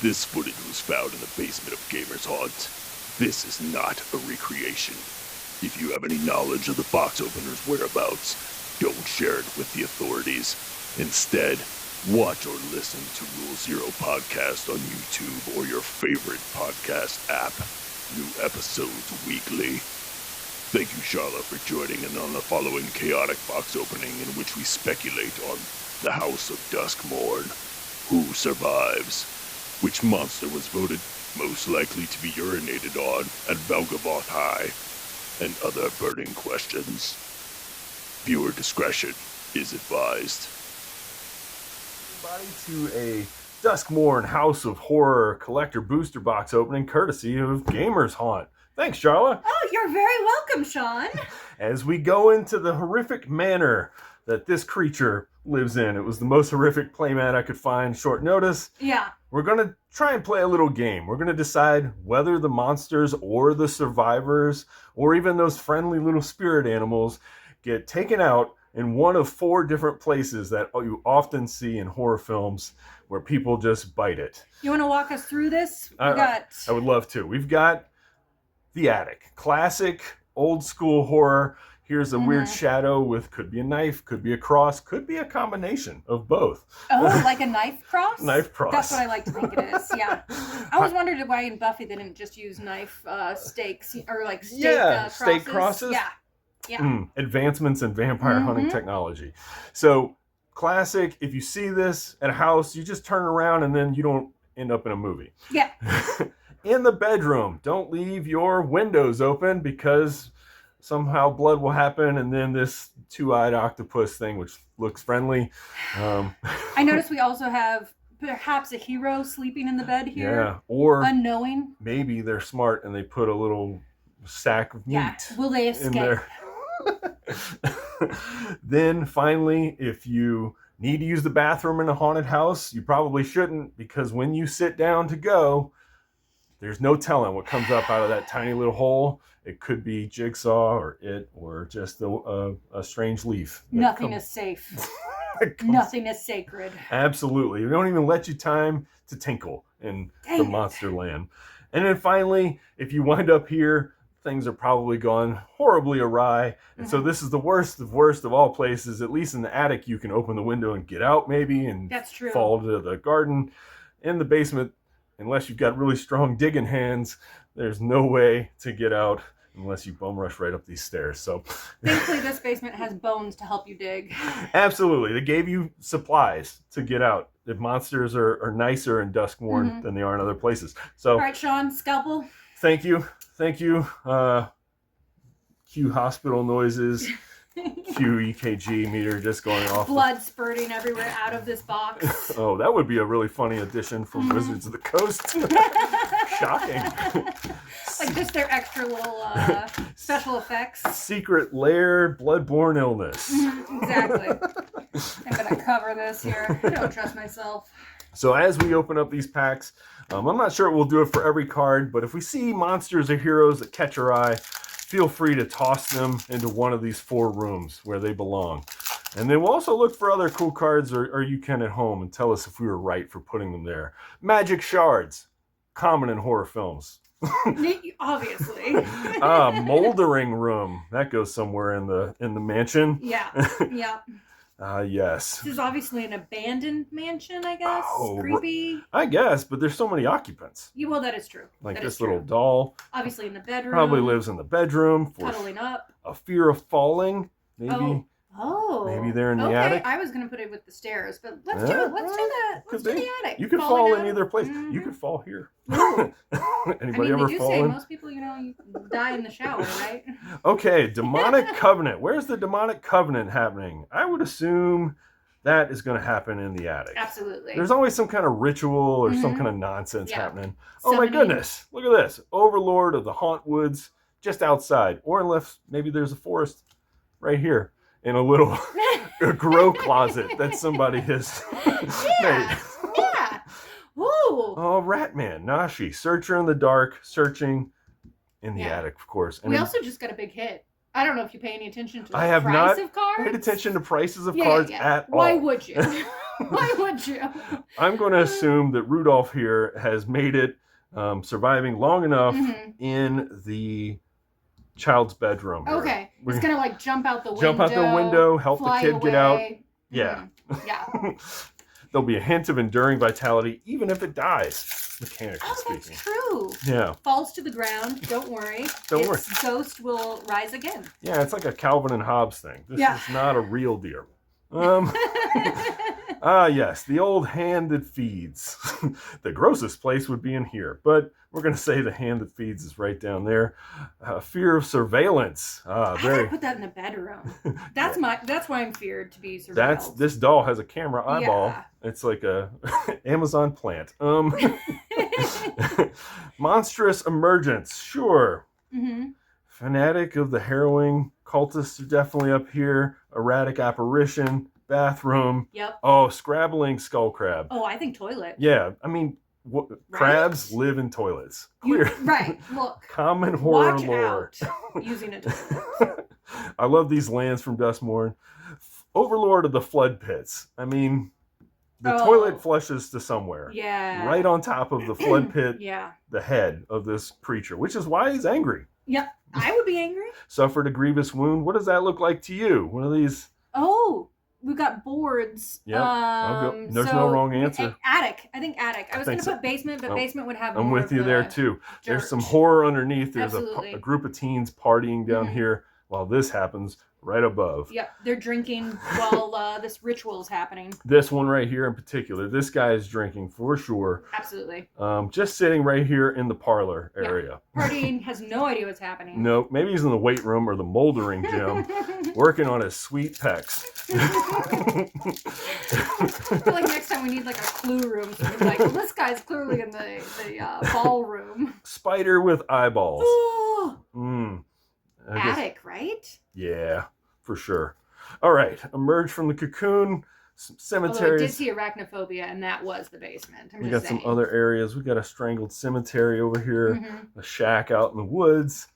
This footage was found in the basement of Gamer's Haunt. This is not a recreation. If you have any knowledge of the box opener's whereabouts, don't share it with the authorities. Instead, watch or listen to Rule Zero Podcast on YouTube or your favorite podcast app. New episodes weekly. Thank you, Charlotte, for joining in on the following chaotic box opening in which we speculate on the House of Duskmourn. Who survives? Which monster was voted most likely to be urinated on at Valgavoth High? And other burning questions. Viewer discretion is advised. Everybody to a Duskmourn House of Horror collector booster box opening courtesy of Gamer's Haunt. Thanks, Charla. Oh, you're very welcome, Shawn. As we go into the horrific manor that this creature lives in. It was the most horrific playmat I could find short notice. Yeah. We're going to try and play a little game. We're going to decide whether the monsters or the survivors or even those friendly little spirit animals get taken out in one of 4 different places that you often see in horror films where people just bite it. You want to walk us through this? I would love to. We've got the attic. Classic, old school horror. Here's a weird shadow with, could be a knife, could be a cross, could be a combination of both. Oh, like a knife cross? Knife cross. That's what I like to think it is, yeah. I always wondered why in Buffy they didn't just use knife stakes, or like stake crosses. Stake crosses. Yeah. Advancements in vampire hunting technology. So, classic, if you see this at a house, you just turn around and then you don't end up in a movie. Yeah. In the bedroom, don't leave your windows open because somehow blood will happen, and then this 2-eyed octopus thing, which looks friendly. I noticed we also have perhaps a hero sleeping in the bed here. Yeah, or unknowing. Maybe they're smart and they put a little sack of meat. Yeah, will they escape? In there. Then finally, if you need to use the bathroom in a haunted house, you probably shouldn't, because when you sit down to go, there's no telling what comes up out of that tiny little hole. It could be Jigsaw or just a strange leaf. Nothing is safe. Nothing is sacred. Absolutely. They don't even let you time to tinkle in the monster land. And then finally, if you wind up here, things are probably gone horribly awry. And so this is the worst of all places. At least in the attic, you can open the window and get out maybe and That's true. fall to the garden. In the basement, unless you've got really strong digging hands, there's no way to get out unless you bum rush right up these stairs. So thankfully this basement has bones to help you dig. Absolutely. They gave you supplies to get out. The monsters are nicer in Duskmourn than they are in other places. So all right, Shawn, scalpel. Thank you. Cue hospital noises. Cue EKG meter just going off. Blood spurting everywhere out of this box. Oh, that would be a really funny addition from Wizards of the Coast. Shocking. Like just their extra little special effects. Secret lair, bloodborne illness. Exactly. I'm going to cover this here. I don't trust myself. So as we open up these packs, I'm not sure we'll do it for every card, but if we see monsters or heroes that catch our eye, feel free to toss them into one of these 4 rooms where they belong. And then we'll also look for other cool cards, or you can at home, and tell us if we were right for putting them there. Magic shards, common in horror films. Obviously. Moldering room, that goes somewhere in the mansion. Yeah. Yes. This is obviously an abandoned mansion, I guess. Creepy. I guess, but there's so many occupants. Yeah, well, that is true. Like that this little doll. Obviously in the bedroom. Probably lives in the bedroom. Cuddling up. A fear of falling, maybe. Oh. Maybe they're in the attic. I was going to put it with the stairs, but let's do it. Let's do that. Let's do the attic. You could fall in either place. You could fall here. Anybody ever they do say most people, you die in the shower, right? Okay, demonic covenant. Where's the demonic covenant happening? I would assume that is going to happen in the attic. Absolutely. There's always some kind of ritual or some kind of nonsense happening. Oh my goodness. Look at this. Overlord of the Haunt Woods just outside. Or unless maybe there's a forest right here in a little grow closet that somebody has made. Yeah. Ooh. Oh, Ratman, Nashi, searcher in the dark, searching in the attic, of course. And we also just got a big hit. I don't know if you pay any attention to the I have price not of cards. paid attention to prices of cards at all. Why would you? Why would you? I'm going to assume that Rudolph here has made it, surviving long enough in the child's bedroom. Here. Okay. He's going to like jump out the window. Jump out the window, help the kid get out. Yeah. Yeah. There'll be a hint of enduring vitality, even if it dies, mechanically speaking. That's true. Yeah. Falls to the ground. Don't worry. Don't worry. Its ghost will rise again. Yeah, it's like a Calvin and Hobbes thing. This is not a real deer. Yes, the old hand that feeds. The grossest place would be in here, but we're going to say the hand that feeds is right down there. Fear of surveillance. I gotta put that in the bedroom. That's that's why I'm feared to be surveilled. This doll has a camera eyeball. Yeah. It's like a Amazon plant. Monstrous emergence. Sure. Fanatic of the harrowing. Cultists are definitely up here. Erratic apparition. Bathroom. Yep. Oh, scrabbling skull crab. Oh, I think toilet. Yeah, I mean, crabs live in toilets. Clear. Right. Look. Common horror watch lore. Out using a toilet. I love these lands from Duskmourn. Overlord of the flood pits. I mean, the toilet flushes to somewhere. Yeah. Right on top of the flood pit. Yeah. The head of this creature, which is why he's angry. Yep. I would be angry. Suffered a grievous wound. What does that look like to you? One of these. Oh. We've got boards. Yeah, there's no wrong answer. Attic. I think attic. I was going to put basement, but basement would have more. I'm with you there too. Dirt. There's some horror underneath. There's a group of teens partying down here while this happens right above. Yep, they're drinking while this ritual is happening. This one right here in particular, this guy is drinking for sure. Absolutely. Just sitting right here in the parlor area. Partying, has no idea what's happening. Nope, maybe he's in the weight room or the moldering gym, working on his sweet pecs. I feel like next time we need like a clue room. So we're like, well, this guy's clearly in the ballroom. Spider with eyeballs. Attic, right? Yeah, for sure. All right, emerge from the cocoon. Some cemeteries. Although I did see arachnophobia, and that was the basement. We got some other areas. We got a strangled cemetery over here. A shack out in the woods.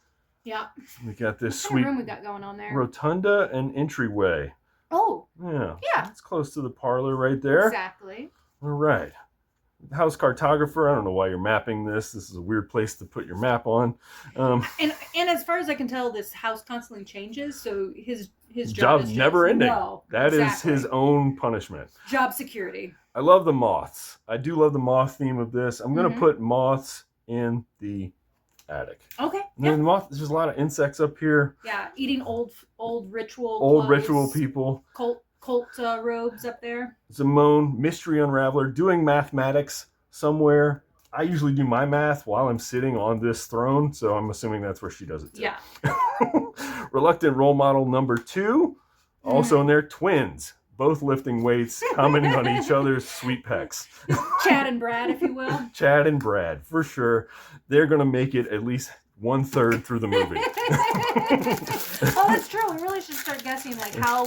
Yeah. We got this what sweet room we got going on there. Rotunda and entryway. Oh. Yeah. Yeah. It's close to the parlor right there. Exactly. All right. House cartographer. I don't know why you're mapping this. This is a weird place to put your map on. And as far as I can tell, this house constantly changes. So his job's is never ending. No, that is his own punishment. Job security. I love the moths. I do love the moth theme of this. I'm going to put moths in the attic. Okay. And then there's a lot of insects up here. Yeah, eating old ritual. Old clothes, ritual people. Cult robes up there. Simone, mystery unraveler, doing mathematics somewhere. I usually do my math while I'm sitting on this throne, so I'm assuming that's where she does it too. Yeah. Reluctant role model number 2, also in there, twins, both lifting weights, commenting on each other's sweet pecs. Chad and Brad, if you will. Chad and Brad, for sure. They're going to make it at least 1/3 through the movie. Oh, that's true. We really should start guessing, like, how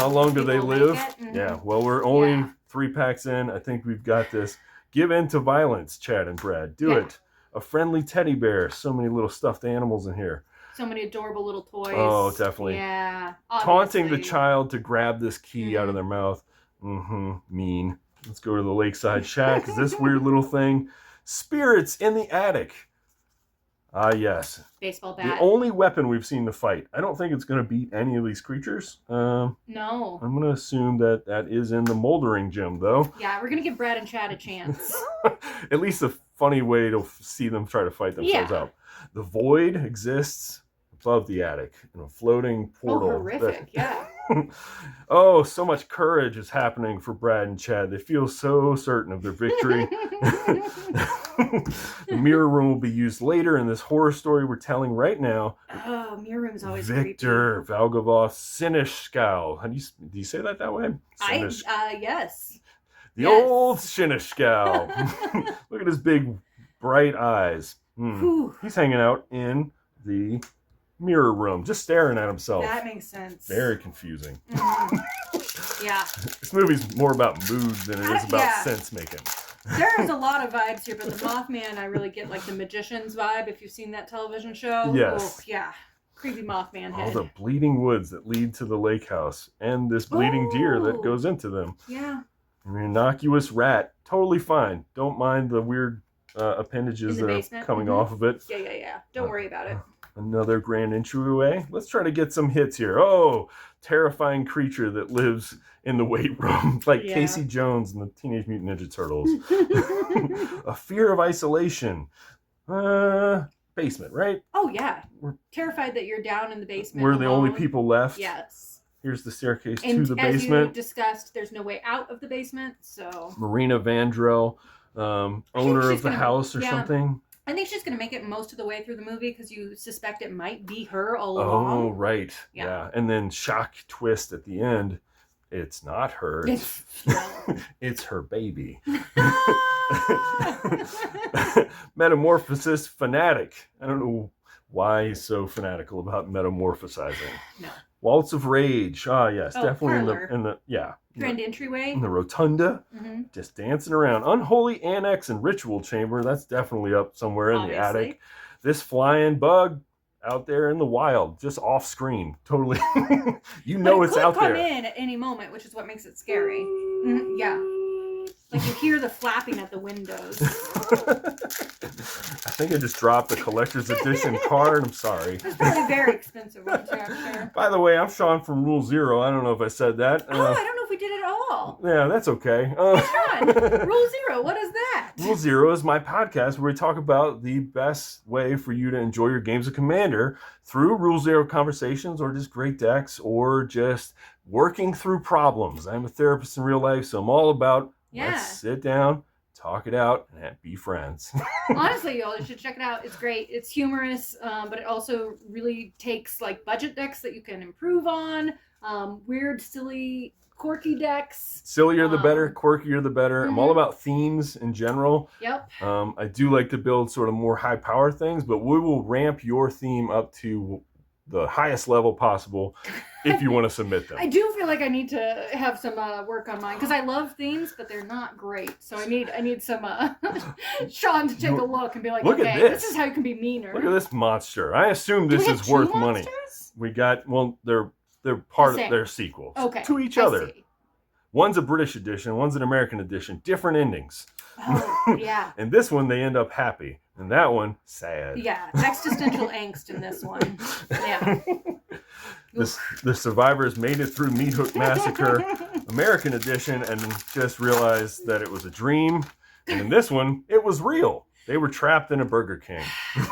long do they live? Yeah, well, we're only 3 packs in. I think we've got this. Give in to violence, Chad and Brad. Do it. A friendly teddy bear. So many little stuffed animals in here. So many adorable little toys. Oh, definitely. Yeah. Taunting the child to grab this key out of their mouth. Mean. Let's go to the lakeside shack. Is this weird little thing? Spirits in the attic. Ah, yes. Baseball bat. The only weapon we've seen to fight. I don't think it's going to beat any of these creatures. No. I'm going to assume that is in the moldering gym, though. Yeah, we're going to give Brad and Chad a chance. At least a funny way to see them try to fight themselves out. The void exists above the attic in a floating portal. Oh, horrific, yeah. Oh, so much courage is happening for Brad and Chad. They feel so certain of their victory. The mirror room will be used later in this horror story we're telling right now. Oh, mirror room's always Victor Valgavoth Sinishkal. Do you say that way? Yes. The old Sinishkal. Look at his big bright eyes. He's hanging out in the mirror room, just staring at himself. That makes sense. Very confusing. Yeah. This movie's more about mood than it is about sense making. There's a lot of vibes here, but the Mothman, I really get like the Magician's vibe. If you've seen that television show, yes, creepy Mothman All head. the bleeding woods that lead to the lake house and this bleeding deer that goes into them. Yeah. An innocuous rat, totally fine. Don't mind the weird appendages that basement? are coming off of it. Yeah. Don't worry about it. Another grand entryway. Let's try to get some hits here. Oh, terrifying creature that lives in the weight room, like Casey Jones in the Teenage Mutant Ninja Turtles. A fear of isolation. Basement, right? Oh, yeah. We're terrified that you're down in the basement. We're the only people left. Yes. Here's the staircase and to the as basement. you discussed, there's no way out of the basement, so... Marina Vandrell, owner of the house or something. I think she's going to make it most of the way through the movie because you suspect it might be her all along. Oh, right. Yeah. And then shock twist at the end. It's not her. It's her baby. Metamorphosis fanatic. I don't know why he's so fanatical about metamorphosizing. No. Waltz of Rage. Ah, yes, definitely in the grand entryway. In the rotunda. Mm-hmm. Just dancing around. Unholy Annex and Ritual Chamber. That's definitely up somewhere in the attic. This flying bug out there in the wild, just off screen. Totally. It's out there. It could come in at any moment, which is what makes it scary. Mm-hmm. Yeah. Like you hear the flapping at the windows. I think I just dropped a collector's edition card. I'm sorry. It's probably a very expensive one, too, I'm sure. By the way, I'm Shawn from Rule Zero. I don't know if I said that. I don't know if we did it at all. Yeah, that's okay. Shawn, Rule Zero, what is that? Rule Zero is my podcast where we talk about the best way for you to enjoy your games of Commander through Rule Zero conversations or just great decks or just working through problems. I'm a therapist in real life, so I'm all about let's sit down, talk it out, and be friends. Honestly, y'all, you should check it out. It's great. It's humorous, but it also really takes like budget decks that you can improve on. Weird, silly, quirky decks. Sillier the better, quirkier the better. Mm-hmm. I'm all about themes in general. Yep. I do like to build sort of more high power things, but we will ramp your theme up to the highest level possible if you want to submit them. I do feel like I need to have some work on mine because I love themes, but they're not great. So I need some Shawn to take a look and be like, look okay, at this is how you can be meaner. Look at this monster. I assume this is worth money. We got they're part of their sequels to each other. See. One's a British edition, one's an American edition, different endings. Oh, yeah. And this one they end up happy, and that one sad. Yeah, existential angst in this one. Yeah. The survivors made it through Meat Hook Massacre, American edition, and just realized that it was a dream. And in this one, it was real. They were trapped in a Burger King.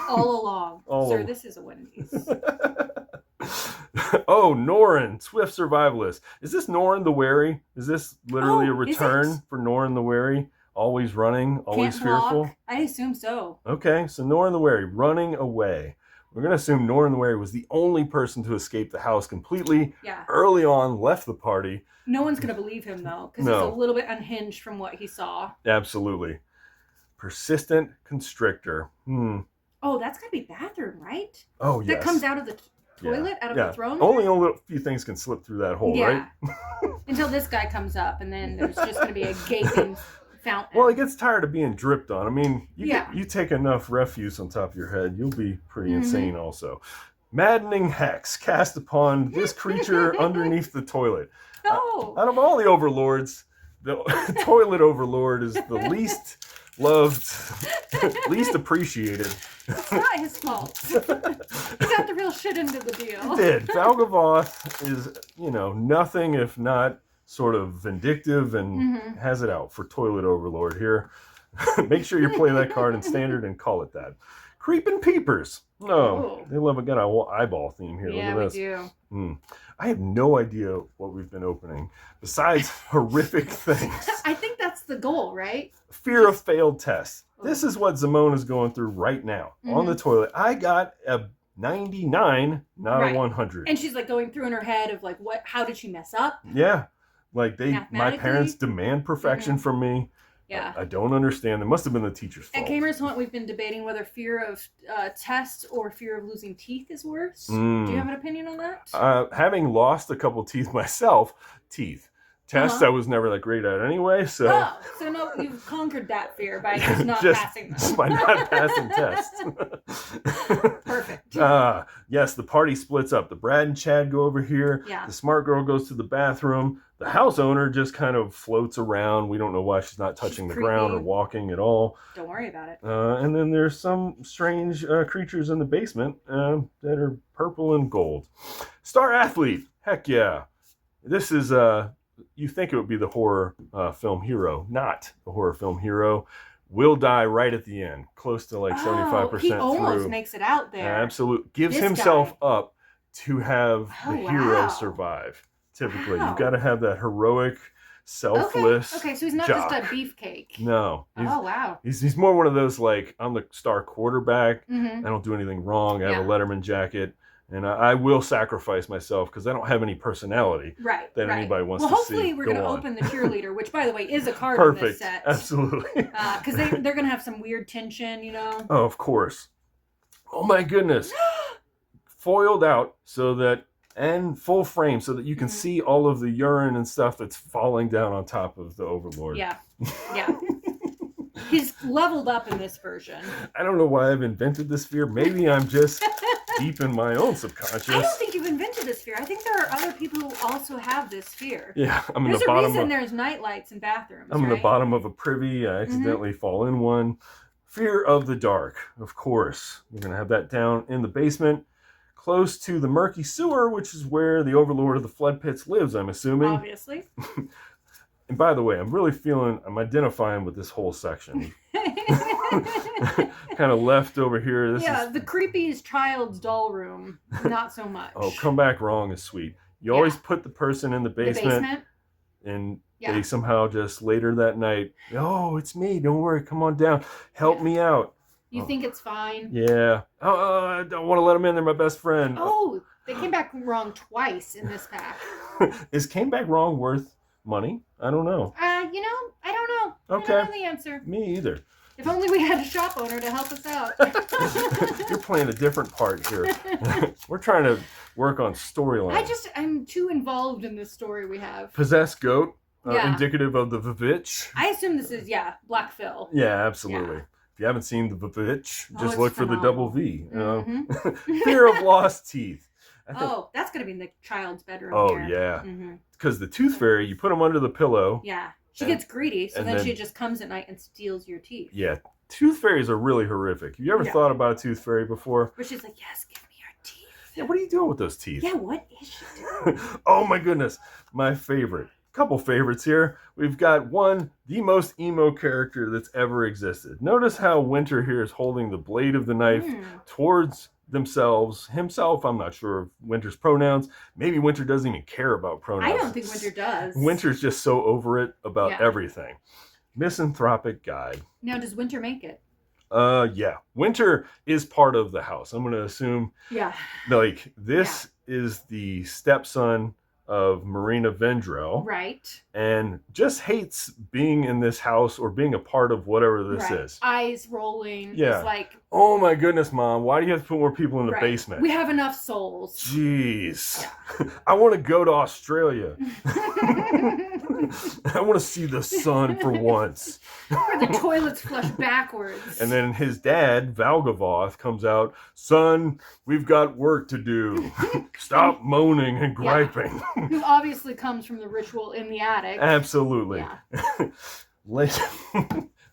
All along. Sir, this is a Wendy's. Oh, Norrin, Swift Survivalist. Is this Norrin the Wary? Is this literally a return for Norrin the Wary? Always running, always fearful? I assume so. Okay, so Norrin the Wary, running away. We're going to assume Norrin the Wary was the only person to escape the house completely. Yeah. Early on, left the party. No one's going to believe him, though, because he's a little bit unhinged from what he saw. Absolutely. Persistent Constrictor. Oh, that's got to be bathroom, right? Oh, yes. That comes out of the toilet, out of the throne? Only a few things can slip through that hole, right? Until this guy comes up, and then there's just going to be a gaping fountain. Well, he gets tired of being dripped on. I mean, you take enough refuse on top of your head, you'll be pretty insane also. Maddening Hex cast upon this creature underneath the toilet. Oh! Out of all the overlords, the toilet overlord is the least loved, least appreciated. It's not his fault. He got the real shit into the deal. He did. Valgavoth is, nothing if not sort of vindictive and has it out for toilet overlord here. Make sure you play that card in standard and call it that. Creeping Peepers. Oh, they love an eyeball theme here. Yeah, look at this. We do. I have no idea what we've been opening besides horrific things. I think that's the goal, right? Fear of failed tests. This is what Zamone is going through right now on the toilet. I got a 99, not a 100. And she's like going through in her head of like, how did she mess up? Yeah. Like my parents demand perfection from me. Yeah. I don't understand. It must have been the teacher's fault. At Gamers Hunt, we've been debating whether fear of tests or fear of losing teeth is worse. Do you have an opinion on that? Having lost a couple teeth myself, Tests I was never that great at anyway, so. Oh, so no, you've conquered that fear by just not passing them. Just by not passing tests. Perfect. Yes, the party splits up. The Brad and Chad go over here. Yeah. The smart girl goes to the bathroom. The house owner just kind of floats around. We don't know why she's not touching the ground or walking at all. Don't worry about it. And then there's some strange creatures in the basement that are purple and gold. Star athlete. Heck yeah. This is, you think it would be the horror film hero. Not the horror film hero. Will die right at the end. Close to like 75% through. He almost makes it out there. Absolutely. Gives This himself guy. up to have the hero wow. survive. Typically, Wow. you've got to have that heroic, selfless. Okay, so he's not jock. just a beefcake. No. Oh, wow. He's more one of those like, I'm the star quarterback. Mm-hmm. I don't do anything wrong. I have a Yeah. Letterman jacket. And I will sacrifice myself because I don't have any personality Right. that right. anybody wants well, to see. hopefully we're going to Go on. open the cheerleader, which, by the way, is a card in this Perfect. set. Absolutely. Because they're going to have some weird tension, you know? Oh, of course. Oh, my goodness. Foiled out so that, and full frame so that you can see all of the urine and stuff that's falling down on top of the Overlord. Yeah. Yeah. He's leveled up in this version. I don't know why I've invented this fear. Maybe I'm just deep in my own subconscious. I don't think you've invented this fear. I think there are other people who also have this fear. Yeah, I'm in There's the a bottom reason of, there's night lights in bathrooms. I'm in the right? bottom of a privy. I accidentally fall in one. Fear of the dark, of course. We're going to have that down in the basement, close to the murky sewer, which is where the Overlord of the Flood Pits lives, I'm assuming. Obviously. And by the way, I'm identifying with this whole section. Kind of left over here. The creepiest child's doll room. Not so much. Oh, come back wrong is sweet. You always put the person in the The basement. And Yeah. they somehow just later that night, oh, it's me. Don't worry. Come on down. Help me out. You think it's fine? Yeah. Oh, I don't want to let them in. They're my best friend. Oh, they came back wrong twice in this pack. Is came back wrong worth money? I don't know. I don't know. Okay. I don't know the answer. Me either. If only we had a shop owner to help us out. You're playing a different part here. We're trying to work on storyline. I'm too involved in this story we have. Possessed goat, Yeah. indicative of the Vivitch. I assume this is, Black Phil. Yeah, absolutely. Yeah. If you haven't seen the Vivitch, Oh, just it's look for the double phenomenal. V. Mhm. Fear of lost teeth. I think, Oh, that's going to be in the child's bedroom oh here. yeah. Mm-hmm. Because the tooth fairy, you put them under the pillow. Yeah. She And- gets greedy, so and then then- she just comes at night and steals your teeth. Yeah. Tooth fairies are really horrific. Have you ever Yeah. thought about a tooth fairy before? Where she's like, yes, give me your teeth. Yeah, what are you doing with those teeth? Yeah, what is she doing? Oh my goodness. My favorite. Couple favorites here. We've got the most emo character that's ever existed. Notice how Winter here is holding the blade of the knife towards himself. I'm not sure of Winter's pronouns. Maybe Winter doesn't even care about pronouns. I don't think Winter does. Winter's just so over it about Yeah. everything. Misanthropic guy. Now, does Winter make it? Yeah. Winter is part of the house. I'm going to assume Yeah. like this is the stepson of Marina Vendrell. Right. And just hates being in this house or being a part of whatever this right. is. Eyes rolling. Yeah. It's like, Oh my goodness, Mom, why do you have to put more people in the right. basement? We have enough souls. Jeez. I want to go to Australia. I want to see the sun for once. Where the toilets flush backwards. And then his dad, Valgavoth, comes out, son, we've got work to do. Stop moaning and griping. Who obviously comes from the ritual in the attic. Absolutely. Yeah.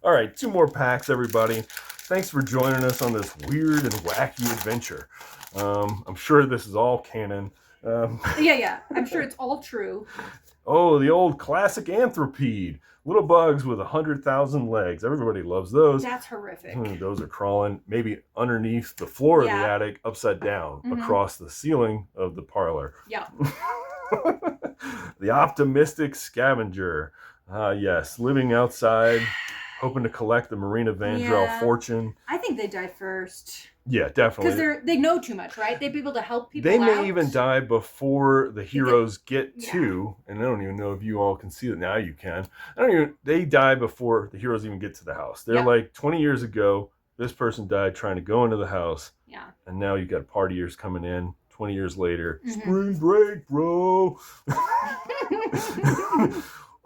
All right, 2 more packs, everybody. Thanks for joining us on this weird and wacky adventure. I'm sure this is all canon. Yeah. I'm sure it's all true. Oh, the old classic Anthropede. Little bugs with 100,000 legs. Everybody loves those. That's horrific. Those are crawling maybe underneath the floor of the Yeah. attic, upside down, Mhm. across the ceiling of the parlor. Yeah. The optimistic scavenger. Yes, living outside, hoping to collect the Marina Vandrell Yeah. fortune. I think they die first. Yeah, definitely. Because they know too much, right? They'd be able to help people They out. may even die before the heroes get yeah. to, and I don't even know if you all can see it now. You can. They die before the heroes even get to the house. They're Yep. like 20 years ago. This person died trying to go into the house, Yeah. and now you got partiers coming in. 20 years later, Mhm. spring break, bro.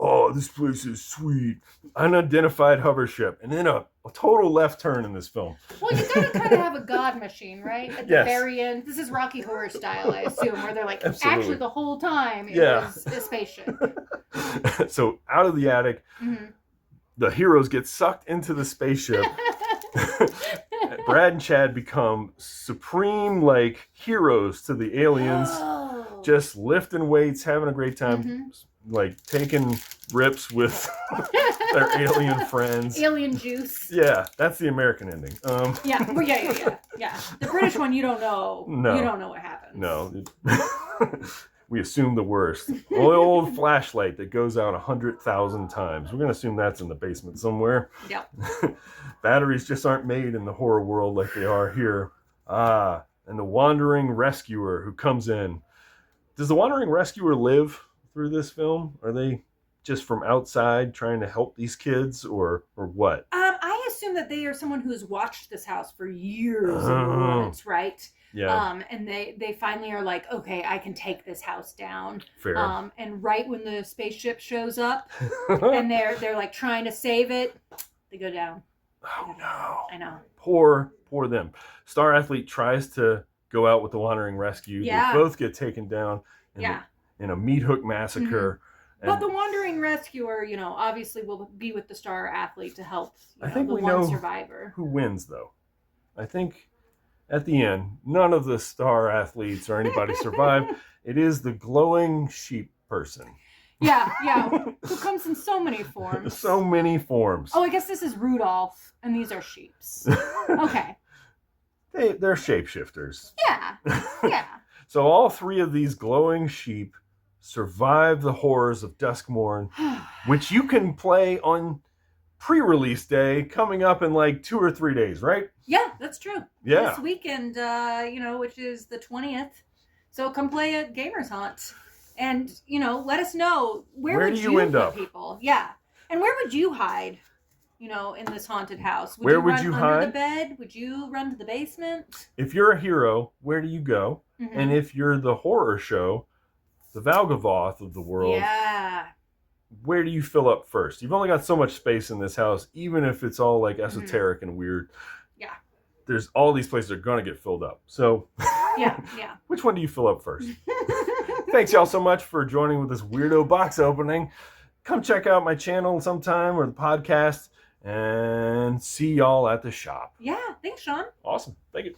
Oh, this place is sweet. Unidentified hover ship. And then a total left turn in this film. Well, you gotta kind of have a god machine, right? At the Yes. very end. This is Rocky Horror style, I assume, where they're like, Absolutely. actually, the whole time it Yeah. was a spaceship. So out of the attic, the heroes get sucked into the spaceship. Brad and Chad become supreme, like, heroes to the aliens. Oh. Just lifting weights, having a great time, like taking rips with their alien friends. Alien juice. Yeah, that's the American ending. Yeah. Well, yeah. The British one, you don't know. No. You don't know what happens. No. We assume the worst. Old flashlight that goes out 100,000 times. We're going to assume that's in the basement somewhere. Yep. Batteries just aren't made in the horror world like they are here. And the wandering rescuer who comes in. Does the wandering rescuer live through this film? Are they just from outside trying to help these kids, or what? I assume that they are someone who's watched this house for years once, right? Yeah. And they finally are like, okay, I can take this house down. Fair. And right when the spaceship shows up and they're like trying to save it, they go down. Oh no. I know. Poor them. Star Athlete tries to go out with the wandering rescue. Yeah. They both get taken down in a meat hook massacre. But the wandering rescuer, obviously will be with the Star Athlete to help I think the we one know survivor. who wins, though. I think at the end, none of the Star Athletes or anybody survive. It is the glowing sheep person. Yeah. Who comes in so many forms. So many forms. Oh, I guess this is Rudolph, and these are sheeps. Okay. They're shapeshifters. Yeah. So all three of these glowing sheep survive the horrors of Duskmourn, which you can play on pre-release day coming up in like 2 or 3 days, right? Yeah, that's true. Yeah. This weekend, which is the 20th. So come play at Gamers Haunt. And, let us know where would do you end put up? People? Yeah. And where would you hide, in this haunted house? Where would run you under hide? the bed? Would you run to the basement? If you're a hero, where do you go? Mm-hmm. And if you're the horror show, the Valgavoth of the world, where do you fill up first? You've only got so much space in this house, even if it's all like esoteric and weird. Yeah. There's all these places that are going to get filled up. So Yeah. which one do you fill up first? Thanks y'all so much for joining with this weirdo box opening. Come check out my channel sometime or the podcast, and see y'all at the shop. Yeah. Thanks, Sean. Awesome. Thank you.